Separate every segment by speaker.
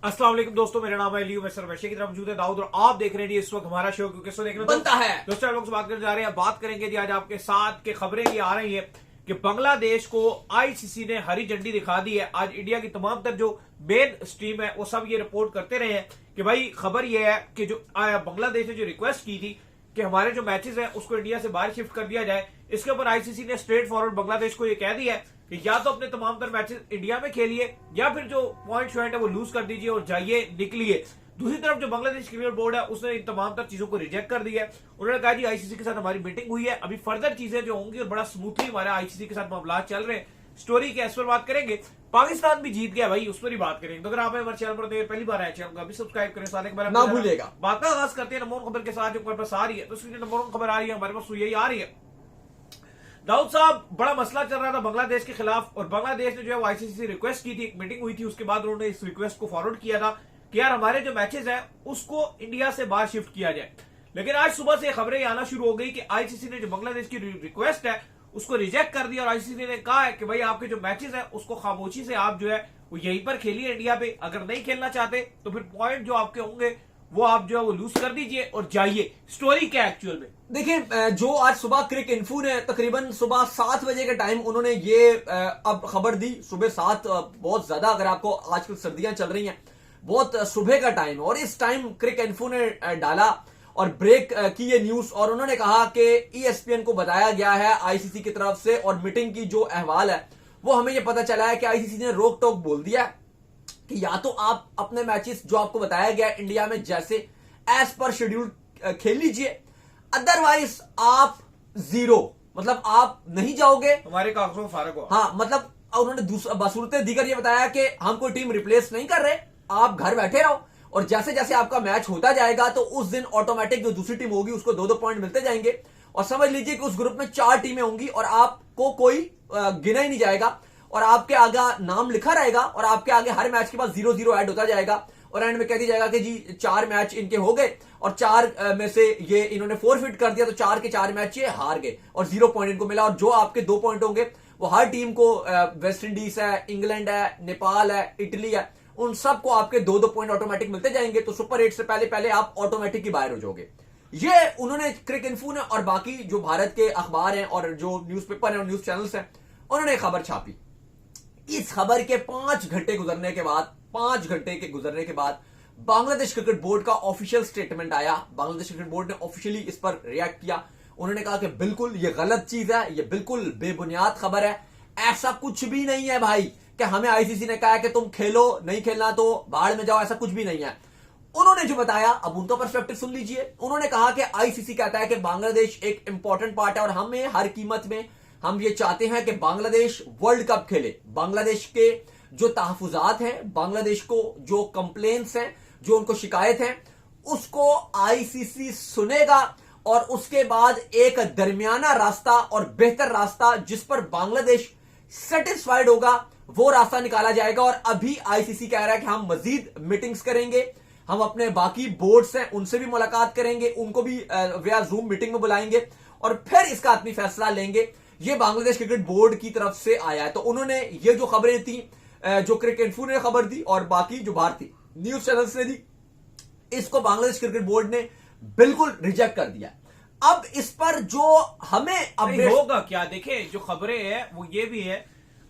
Speaker 1: अस्सलाम वालेकुम दोस्तों, मेरा नाम है लियो। मैं सरवैशी की तरफ मौजूद है दाऊद और आप देख रहे हैं इस वक्त हमारा शो क्योंकि शो देखने
Speaker 2: बनता है।
Speaker 1: दोस्तों हम लोग से बात करने जा रहे हैं। बात करेंगे जी आज आपके साथ के खबरें ये आ रही है कि बांग्लादेश को आईसीसी ने हरी झंडी दिखा दी है। आज इंडिया की तमाम तर जो मेन स्ट्रीम है वो सब ये रिपोर्ट करते रहे हैं कि भाई खबर ये है कि जो बांग्लादेश ने जो रिक्वेस्ट की थी कि हमारे जो मैचेस हैं उसको इंडिया से बाहर शिफ्ट कर दिया जाए, इसके ऊपर आईसीसी ने स्ट्रेट फॉरवर्ड बांग्लादेश को ये कह दिया है कि या तो अपने तमाम तर मैचेस इंडिया में खेलिए या फिर जो पॉइंट शॉइंट है वो लूज कर दीजिए और जाइए निकलिए। दूसरी तरफ जो बांग्लादेश क्रिकेट बोर्ड है उसने इन तमाम तर चीजों को रिजेक्ट कर दिया है। उन्होंने कहा जी आईसीसी के साथ हमारी मीटिंग हुई है, अभी फर्दर चीजें जो होंगी और बड़ा स्मूथली हमारे आईसीसी के साथ मामला चल रहे हैं। स्टोरी के इस पर बात करेंगे। पाकिस्तान भी जीत गया भाई, उस पर ही बात करेंगे। तो अगर आप हमारे चैनल पर पहली बार आए चैनल को अभी सब्सक्राइब करें, साथ एक बार
Speaker 2: ना भूलिएगा।
Speaker 1: बात का आगाज करते हैं नंबर खबर के साथ जो हमारे पास आ रही है। तो इसलिए नंबर खबर आ रही है हमारे पास यही आ रही है। दाऊद साहब, बड़ा मसला चल रहा था बांग्लादेश के खिलाफ और बांग्लादेश ने जो है वो आईसीसी से रिक्वेस्ट की थी, एक मीटिंग हुई थी, उसके बाद उन्होंने इस रिक्वेस्ट को फॉरवर्ड किया था कि यार हमारे जो मैचेस हैं उसको इंडिया से बाहर शिफ्ट किया जाए। लेकिन आज सुबह से खबरें आना शुरू हो गई कि आईसीसी ने जो बांग्लादेश की रिक्वेस्ट है उसको रिजेक्ट कर दिया और आईसीसी ने कहा है कि भाई आपके जो मैचेस हैं उसको खामोशी से आप जो है वो यहीं पर खेलिए इंडिया पे। अगर नहीं खेलना चाहते तो फिर पॉइंट जो आपके होंगे वो आप जो है वो लूज कर दीजिए और जाइए। स्टोरी क्या एक्चुअल में
Speaker 2: देखिए, जो आज सुबह क्रिक इन्फो ने तकरीबन सुबह 7 बजे के टाइम उन्होंने ये अब खबर दी। सुबह 7 बहुत ज्यादा, अगर आपको आजकल सर्दियां चल रही हैं, बहुत सुबह का टाइम, और इस टाइम क्रिक इन्फो ने डाला और ब्रेक की ये न्यूज, और उन्होंने कहा कि ईएसपीएन को बताया गया है आईसीसी की तरफ से, और मीटिंग की जो अहवाल है वो हमें ये पता चला है कि आईसीसी ने रोक टोक बोल दिया है कि या तो आप अपने मैचेस जो आपको बताया गया इंडिया में जैसे एज पर शेड्यूल खेल लीजिए, अदरवाइज आप जीरो, मतलब आप नहीं जाओगे,
Speaker 1: हमारे कागजों में फारग हो।
Speaker 2: हाँ, मतलब उन्होंने बसूरते दीगर ये बताया कि हम कोई टीम रिप्लेस नहीं कर रहे, आप घर बैठे रहो और जैसे जैसे आपका मैच होता जाएगा तो उस दिन ऑटोमेटिक जो दूसरी टीम होगी उसको 2-2 पॉइंट मिलते जाएंगे। और समझ लीजिए कि उस ग्रुप में 4 टीमें होंगी और आपको कोई गिना ही नहीं जाएगा और आपके आगे नाम लिखा रहेगा और आपके आगे हर मैच के बाद 0-0 ऐड होता जाएगा और एंड में कह दिया जाएगा कि जी 4 मैच इनके हो गए और 4 में से ये इन्होंने फोरफिट कर दिया तो 4 के 4 मैच ये हार गए और 0 पॉइंट इनको मिला। और जो आपके 2 पॉइंट होंगे वो हर टीम को, वेस्ट इंडीज है, इंग्लैंड है, नेपाल है, इटली है, उन सबको आपके 2-2 पॉइंट ऑटोमेटिक मिलते जाएंगे। तो सुपर 8 से पहले आप ऑटोमेटिक ही बाहर हो जाओगे। ये उन्होंने क्रिक इन्फो ने और बाकी जो भारत के अखबार हैं और जो न्यूज़पेपर हैं और न्यूज चैनल्स हैं उन्होंने खबर छापी। इस खबर के 5 घंटे गुजरने के बाद बांग्लादेश क्रिकेट बोर्ड का ऑफिशियल स्टेटमेंट आया। बांग्लादेश क्रिकेट बोर्ड ने ऑफिशियली इस पर रिएक्ट किया। उन्होंने कहा कि बिल्कुल ये गलत चीज है, ये बिल्कुल बेबुनियाद खबर है, ऐसा कुछ भी नहीं है भाई कि हमें आईसीसी ने कहा है कि तुम खेलो, नहीं खेलना तो बाहर में जाओ, ऐसा कुछ भी नहीं है। उन्होंने जो बताया अब उनका पर्सपेक्टिव सुन लीजिए। उन्होंने कहा कि आईसीसी कहता है कि बांग्लादेश एक इंपॉर्टेंट पार्ट है और हमें हर कीमत में हम ये चाहते हैं कि बांग्लादेश वर्ल्ड कप खेले। बांग्लादेश के जो तहफुजात हैं, बांग्लादेश को जो कंप्लेंट्स हैं, जो उनको शिकायत है, उसको आईसीसी सुनेगा और उसके बाद एक दरमियाना रास्ता और बेहतर रास्ता जिस पर बांग्लादेश सेटिस्फाइड होगा वो रास्ता निकाला जाएगा। और अभी आईसीसी कह रहा है कि हम मजीद मीटिंग्स करेंगे, हम अपने बाकी बोर्ड्स हैं उनसे भी मुलाकात करेंगे, उनको भी वया जूम मीटिंग में बुलाएंगे और फिर इसका आत्मी फैसला लेंगे। ये बांग्लादेश क्रिकेट बोर्ड की तरफ से आया है। तो उन्होंने ये जो खबरें थी, जो क्रिकेट इन्फो ने खबर दी और बाकी जो भारतीय न्यूज चैनल्स ने दी, इसको बांग्लादेश क्रिकेट बोर्ड ने बिल्कुल रिजेक्ट कर दिया। अब इस पर जो हमें अपडेट
Speaker 1: होगा क्या, देखे जो खबरें हैं वो ये भी है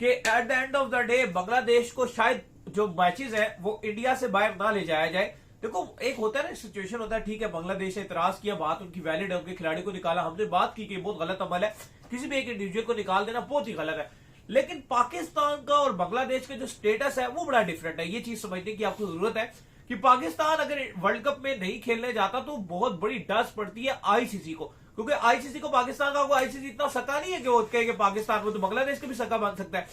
Speaker 1: कि at the end of the day Bangladesh को शायद जो मैचेस है वो इंडिया से बाहर ना ले जाया जाए। देखो एक होता है ना, सिचुएशन होता है, ठीक है बांग्लादेश ने इतराज किया, बात उनकी वैलिड है, उनके खिलाड़ी को निकाला, हमने बात की कि बहुत गलत अमल है, किसी भी एक इंडिविजुअल को निकाल देना बहुत ही गलत है। लेकिन पाकिस्तान का और बांग्लादेश का जो स्टेटस है वो बड़ा डिफरेंट है। ये चीज समझने की आपको जरूरत है कि पाकिस्तान अगर वर्ल्ड कप में नहीं खेलने जाता तो बहुत बड़ी डस्ट पड़ती है आईसीसी को, क्योंकि आईसीसी को पाकिस्तान का आईसीसी इतना सका नहीं है कि वो कहे कि पाकिस्तान को तो बांग्लादेश का भी सका बन सकता है।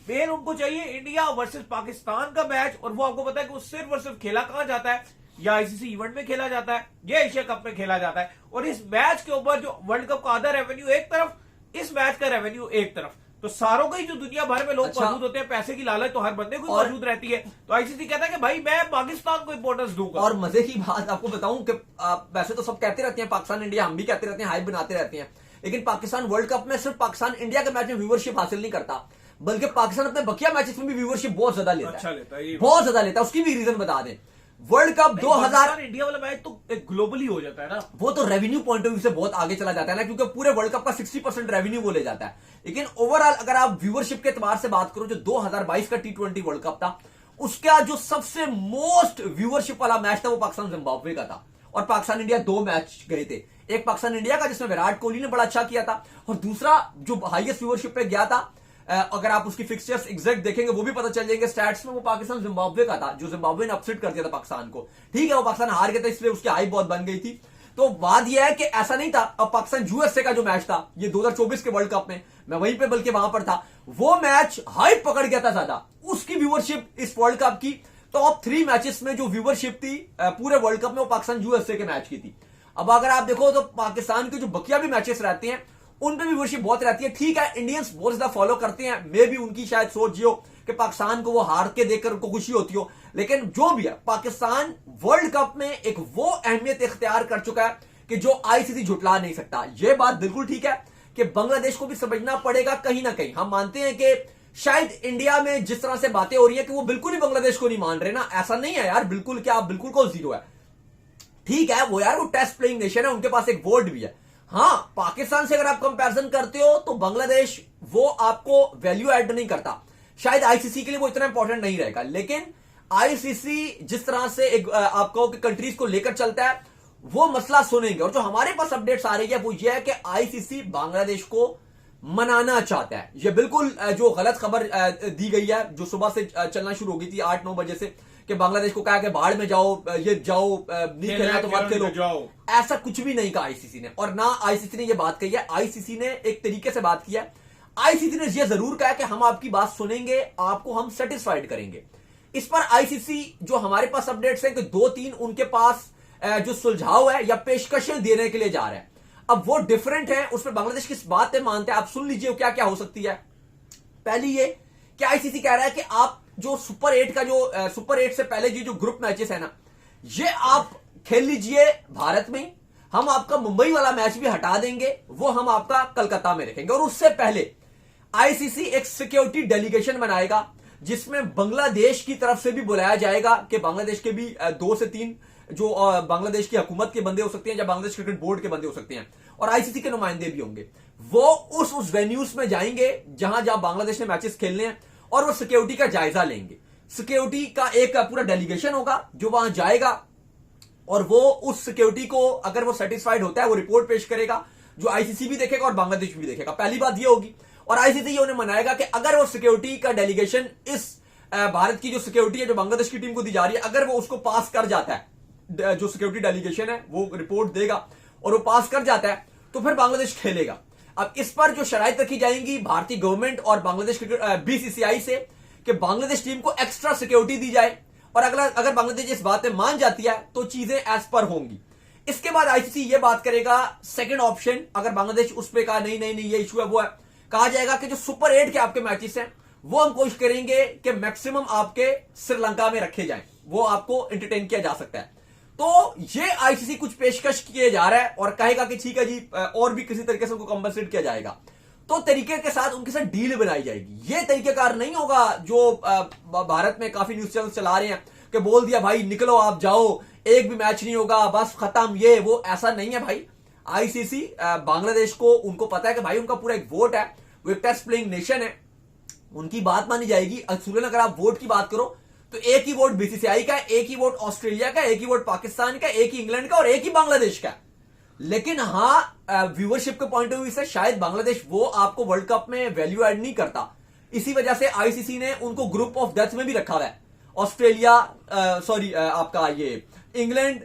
Speaker 1: मेन उनको चाहिए इंडिया वर्सेस पाकिस्तान का मैच, और वो आपको पता है कि वो सिर्फ और सिर्फ खेला कहां जाता है, या आईसीसी इवेंट में खेला जाता है या एशिया कप में खेला जाता है। और इस मैच के ऊपर जो वर्ल्ड कप का आधा रेवेन्यू एक तरफ, इस मैच का रेवेन्यू एक तरफ, तो सारों का ही जो दुनिया भर में लोग मौजूद होते हैं, पैसे की लालच तो हर बंदे को मौजूद रहती है। तो आईसीसी कहता है कि भाई मैं पाकिस्तान को इंपोर्टेंस दूंगा।
Speaker 2: और मजे की बात आपको बताऊं कि वैसे तो सब कहते रहते हैं पाकिस्तान इंडिया, हम भी कहते रहते हैं, हाइप बनाते रहते हैं, लेकिन पाकिस्तान वर्ल्ड कप में सिर्फ पाकिस्तान इंडिया के मैच में व्यूवरशिप हासिल नहीं करता, बल्कि पाकिस्तान अपने बकिया मैचेस में भी व्यूअरशिप बहुत ज्यादा लेता
Speaker 1: अच्छा
Speaker 2: है,
Speaker 1: लेता है, ये
Speaker 2: बहुत ज्यादा लेता है। उसकी भी रीजन बता दें, वर्ल्ड कप 2000
Speaker 1: पाकिस्तान इंडिया वाला मैच तो एक ग्लोबली हो जाता है ना,
Speaker 2: वो तो रेवेन्यू पॉइंट ऑफ व्यू से बहुत आगे चला जाता है ना, क्योंकि पूरे वर्ल्ड कप का 60% रेवेन्यू वो ले जाता है। लेकिन ओवरऑल अगर आप व्यूअरशिप के एतबार से बात करो, जो 2022 का T20 वर्ल्ड कप था, उसका जो सबसे मोस्ट व्यूअरशिप वाला मैच था वो पाकिस्तान जिम्बाब्वे का था। और पाकिस्तान इंडिया 2 मैच गए थे, एक पाकिस्तान इंडिया का जिसमें विराट कोहली ने बड़ा अच्छा किया था, और दूसरा जो हाईएस्ट व्यूअरशिप पे गया था, अगर आप उसकी फिक्सचर्स एग्जैक्ट देखेंगे वो भी पता चल जाएंगे स्टैट्स में, वो पाकिस्तान जिम्बाब्वे का था, जो जिम्बाब्वे ने अपसेट कर दिया था पाकिस्तान को। ठीक है, वो पाकिस्तान हार गया था, इसलिए उसकी हाई बहुत बन गई थी। तो बात यह है कि ऐसा नहीं था। अब पाकिस्तान यूएसए का जो मैच था ये 2024 के वर्ल्ड कप में, मैं वहीं पे बल्कि वहां पर था, वो मैच हाइप पकड़ गया था ज्यादा। उसकी व्यूअरशिप इस वर्ल्ड कप की टॉप 3 मैचेस में जो व्यूअरशिप थी पूरे वर्ल्ड कप में, वो पाकिस्तान यूएसए के मैच की थी। अब अगर आप देखो तो पाकिस्तान के जो बकिया भी मैचेस रहते हैं उन पे भी व्यूअरशिप बहुत रहती है। ठीक है, इंडियंस बहुत ज्यादा फॉलो करते हैं, मे भी उनकी शायद सोच ये हो कि पाकिस्तान को वो हार के देखकर उनको खुशी होती हो, लेकिन जो भी है पाकिस्तान वर्ल्ड कप में एक वो अहमियत इख्तियार कर चुका है कि जो आईसीसी झुटला नहीं सकता। ये बात बिल्कुल ठीक है कि बांग्लादेश को भी समझना पड़ेगा कहीं ना कहीं। हम मानते हैं कि शायद इंडिया में जिस तरह से बातें हो रही है कि वो बिल्कुल ही बांग्लादेश को नहीं मान रहे ना, ऐसा नहीं है यार, बिल्कुल क्या, बिल्कुल को जीरो है। ठीक है, वो यार वो टेस्ट प्लेइंग नेशन है, उनके पास एक वोट भी है। हाँ, पाकिस्तान से अगर आप कंपैरिजन करते हो तो बांग्लादेश वो आपको वैल्यू ऐड नहीं करता, शायद आईसीसी के लिए वो इतना इंपॉर्टेंट नहीं रहेगा। लेकिन आईसीसी जिस तरह से एक आपको कंट्रीज को लेकर चलता है वो मसला सुनेंगे। और जो हमारे पास अपडेट्स आ रही है वो ये है कि आईसीसी बांग्लादेश को मनाना चाहता है। ये बिल्कुल जो गलत खबर दी गई है, जो सुबह से चलना शुरू हो गई थी 8-9 बजे से, कि बांग्लादेश को कहा कि बाहर में जाओ, ये जाओ, नहीं खेलना तो मत खेलो, ऐसा कुछ भी नहीं कहा आईसीसी ने। और ना आईसीसी ने ये बात कही है, आईसीसी ने एक तरीके से बात किया। आईसीसी ने यह जरूर कहा कि हम आपकी बात सुनेंगे, आपको हम सेटिस्फाइड करेंगे। इस पर आईसीसी जो हमारे पास अपडेट्स हैं कि 2-3 उनके पास जो सुलझाव है या पेशकशें देने के लिए जा रहे हैं। अब वो डिफरेंट है, उस पर बांग्लादेश किस बात पे मानते हैं, आप सुन लीजिए क्या क्या हो सकती है। पहली ये कि आईसीसी कह रहा है कि आप जो सुपर 8 का जो सुपर 8 से पहले जो ग्रुप मैचेस है ना, ये आप खेल लीजिए भारत में। हम आपका मुंबई वाला मैच भी हटा देंगे, वो हम आपका कलकत्ता में रखेंगे। और उससे पहले आईसीसी एक सिक्योरिटी डेलीगेशन बनाएगा जिसमें बांग्लादेश की तरफ से भी बुलाया जाएगा कि बांग्लादेश के भी 2 से 3 जो बांग्लादेश की हुकूमत के बंदे हो सकते हैं या बांग्लादेश क्रिकेट बोर्ड के बंदे हो सकते हैं, और आईसीसी के नुमाइंदे भी होंगे। वो उस वेन्यूज में जाएंगे जहां जहां बांग्लादेश ने मैचेस खेलने हैं, और वो सिक्योरिटी का जायजा लेंगे। सिक्योरिटी का एक पूरा डेलीगेशन होगा जो वहां जाएगा, और वो उस सिक्योरिटी को अगर वो सेटिस्फाइड होता है वो रिपोर्ट पेश करेगा, जो आईसीसी भी देखेगा और बांग्लादेश भी देखेगा। पहली बात ये होगी। और आईसीसी ये उन्हें मनाएगा कि अगर वो सिक्योरिटी का डेलीगेशन इस भारत की जो सिक्योरिटी है जो बांग्लादेश की टीम को दी जा रही है, अगर वो उसको पास कर जाता है, जो सिक्योरिटी डेलीगेशन है वो रिपोर्ट देगा और वो पास कर जाता है, तो फिर बांग्लादेश खेलेगा। अब इस पर जो शराइत रखी जाएंगी भारतीय गवर्नमेंट और बांग्लादेश क्रिकेट बीसीसीआई से कि बांग्लादेश टीम को एक्स्ट्रा सिक्योरिटी दी जाए, और अगर बांग्लादेश इस बात में मान जाती है तो चीजें एज पर होंगी। इसके बाद आईसीसी ये बात करेगा सेकंड ऑप्शन, अगर बांग्लादेश उस पर कहा नहीं ये इशू है, वो है, कहा जाएगा कि जो सुपर 8 के आपके मैचेस हैं वो हम कोशिश करेंगे कि मैक्सिमम आपके श्रीलंका में रखे जाएं, वो आपको एंटरटेन किया जा सकता है। तो ये आईसीसी कुछ पेशकश किए जा रहा है और कहेगा कि ठीक है जी, और भी किसी तरीके से उनको कंपनसेट किया जाएगा, तो तरीके के साथ उनके साथ डील बनाई जाएगी। ये तरीकेकार नहीं होगा जो भारत में काफी न्यूज चैनल चला रहे हैं कि बोल दिया भाई निकलो आप जाओ, एक भी मैच नहीं होगा, बस खत्म, ये वो, ऐसा नहीं है भाई। आईसीसी बांग्लादेश को, उनको पता है कि भाई उनका पूरा एक वोट है, वो एक टेस्ट प्लेइंग नेशन है, उनकी बात मानी जाएगी। अगर आप वोट की बात करो तो एक ही वोट बीसीसीआई का, एक ही वोट ऑस्ट्रेलिया का, एक ही वोट पाकिस्तान का, एक ही इंग्लैंड का और एक ही बांग्लादेश का। लेकिन हाँ, व्यूअरशिप के पॉइंट ऑफ व्यू से शायद बांग्लादेश वो आपको वर्ल्ड कप में वैल्यू ऐड नहीं करता, इसी वजह से आईसीसी ने उनको ग्रुप ऑफ डेथ में भी रखा हुआ है। ऑस्ट्रेलिया, आपका ये इंग्लैंड,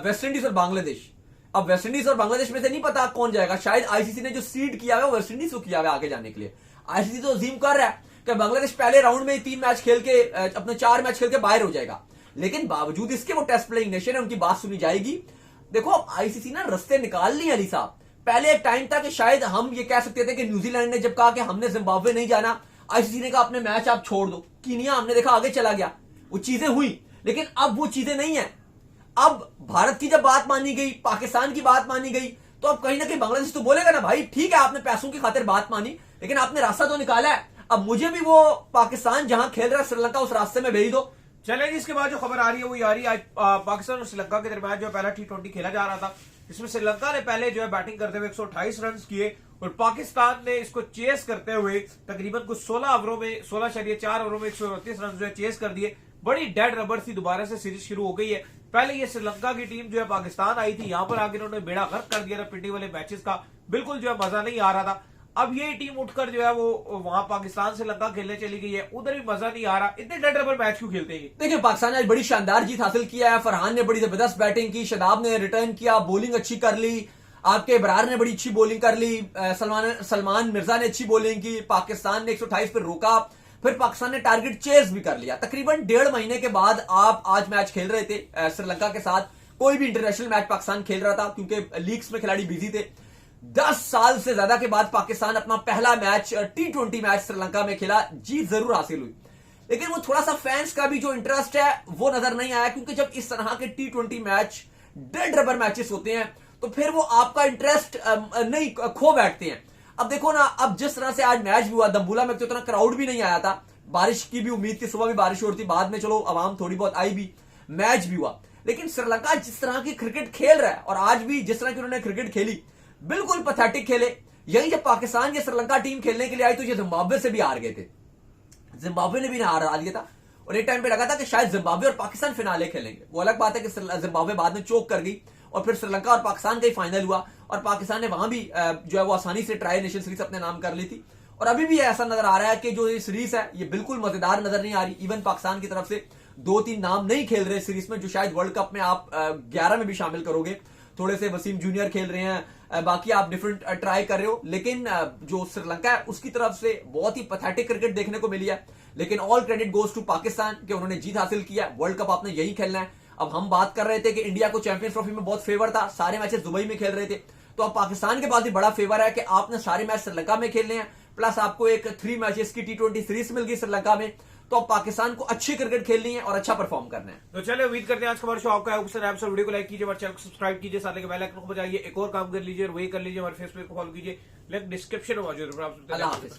Speaker 2: वेस्ट इंडीज और बांग्लादेश। अब वेस्ट इंडीज और बांग्लादेश में से नहीं पता कौन जाएगा, शायद आईसीसी ने जो सीड किया है वेस्ट इंडीज को किया है आगे जाने के लिए। आईसीसी तो अजीम कर रहा है कि बांग्लादेश पहले राउंड में 3 मैच खेल के, अपने 4 मैच खेल के बाहर हो जाएगा, लेकिन बावजूद इसके वो टेस्ट प्लेइंग नेशन है, उनकी बात सुनी जाएगी। देखो अब आईसीसी ना रास्ते निकाल ली अली साहब। पहले एक टाइम था कि शायद हम ये कह सकते थे कि न्यूजीलैंड ने जब कहा कि हमने जिम्बाब्वे नहीं जाना, आईसीसी ने कहा अपने मैच आप छोड़ दो। कीनिया हमने देखा आगे चला गया, वो चीजें हुई, लेकिन अब वो चीजें नहीं है। अब भारत की जब बात मानी गई, पाकिस्तान की बात मानी गई, तो अब कहीं ना कहीं बांग्लादेश तो बोलेगा ना भाई ठीक है आपने पैसों की खातिर बात मानी, लेकिन आपने रास्ता तो निकाला है। अब मुझे भी वो पाकिस्तान जहां खेल रहा है श्रीलंका उस रास्ते में भेज दो।
Speaker 1: चले जी, इसके बाद जो खबर आ रही है वो ये आ रही है, आज पाकिस्तान और श्रीलंका के दरमियान जो पहला T20 खेला जा रहा था, इसमें श्रीलंका ने पहले जो है बैटिंग करते हुए 128 रन किए और पाकिस्तान ने इसको चेस करते हुए तकरीबन कुछ 16 ओवरों में 16.4 ओवरों में 129 रन जो है चेस कर दिए। बड़ी डेड रबर थी, दोबारा से सीरीज शुरू हो गई है। पहले ये श्रीलंका की टीम जो है पाकिस्तान आई थी, यहां पर आगे उन्होंने बेड़ा गर्क कर दिया था पिंडी वाले मैचेस का, बिल्कुल जो है मजा नहीं आ रहा था। अब ये टीम उठकर जो है वो वहां पाकिस्तान से लंका खेलने चली गई है, उधर भी मजा नहीं आ रहा। इतने डेड रबर मैच क्यों खेलते हैं?
Speaker 2: देखिए पाकिस्तान ने आज बड़ी शानदार जीत हासिल किया है। फरहान ने बड़ी जबरदस्त बैटिंग की, शदाब ने रिटर्न किया, बॉलिंग अच्छी कर ली, आपके इब्रार ने बड़ी अच्छी बॉलिंग कर ली, सलमान मिर्जा ने अच्छी बॉलिंग की, पाकिस्तान ने 128 पर रोका, फिर पाकिस्तान ने टारगेट चेस भी कर लिया। तकरीबन 1.5 महीने के बाद आप आज मैच खेल रहे थे श्रीलंका के साथ। कोई भी इंटरनेशनल मैच पाकिस्तान खेल रहा था क्योंकि लीग्स में खिलाड़ी बिजी थे। 10 साल से ज्यादा के बाद पाकिस्तान अपना पहला मैच T20 मैच श्रीलंका में खेला, जीत जरूर हासिल हुई, लेकिन वो थोड़ा सा फैंस का भी जो इंटरेस्ट है वो नजर नहीं आया, क्योंकि जब इस तरह के T20 match dead rubber matches होते हैं तो फिर वो आपका इंटरेस्ट नहीं खो बैठते हैं। अब देखो ना, अब जिस तरह से आज मैच भी हुआ, दम्बुला में तो इतना क्राउड भी नहीं आया था, बारिश की भी उम्मीद थी, सुबह भी बारिश हो रही थी, बाद में चलो आवाम थोड़ी बहुत आई भी, मैच भी हुआ। लेकिन श्रीलंका जिस तरह की क्रिकेट खेल रहा है और आज भी जिस तरह की उन्होंने क्रिकेट खेली, बिल्कुल पैथेटिक खेले। यही जब पाकिस्तान की श्रीलंका टीम खेलने के लिए आई तो ये जिम्बाब्वे से भी हार गए थे, जिम्बाब्वे ने भी ना हार दिया था और एक टाइम पे लगा था कि शायद जिम्बाब्वे और पाकिस्तान फिनाले खेलेंगे। वो अलग बात है कि जिम्बाब्वे बाद में चोक कर गई और फिर श्रीलंका और पाकिस्तान का ही फाइनल हुआ और पाकिस्तान ने वहां भी जो है वो आसानी से ट्राई नेशन सीरीज अपने नाम कर ली थी। और अभी भी ऐसा नजर आ रहा है कि जो ये सीरीज है ये बिल्कुल मजेदार नजर नहीं आ रही। इवन पाकिस्तान की तरफ से 2-3 नाम नहीं खेल रहे सीरीज में, जो शायद वर्ल्ड कप में आप 11 में भी शामिल करोगे। थोड़े से वसीम जूनियर खेल रहे हैं, बाकी आप डिफरेंट ट्राई कर रहे हो, लेकिन जो श्रीलंका है उसकी तरफ से बहुत ही पैथेटिक क्रिकेट देखने को मिली है। लेकिन all credit goes to Pakistan कि उन्होंने जीत हासिल किया। वर्ल्ड कप आपने यही खेलना है। अब हम बात कर रहे थे कि इंडिया को चैंपियंस ट्रॉफी में बहुत फेवर था, सारे मैचेस दुबई में खेल रहे थे, तो अब पाकिस्तान के पास भी बड़ा फेवर है कि आपने सारे मैच श्रीलंका में खेलने हैं, प्लस आपको एक 3 मैचेस की T20 सीरीज मिल गई श्रीलंका में, तो अब पाकिस्तान को अच्छी क्रिकेट खेलनी है और अच्छा परफॉर्म करना है।
Speaker 1: तो चलिए, उम्मीद करते हैं आज का हमारा शो आपका है पसंद आया। वीडियो को लाइक कीजिए, हमारे चैनल को सब्सक्राइब कीजिए, साथ ही बेल आइकन को बजाइए। एक और काम कर लीजिए और वही कर लीजिए, हमारे फेसबुक को फॉलो कीजिए, लिंक डिस्क्रिप्शन में मौजूद है।
Speaker 2: अल्लाह हाफिज़।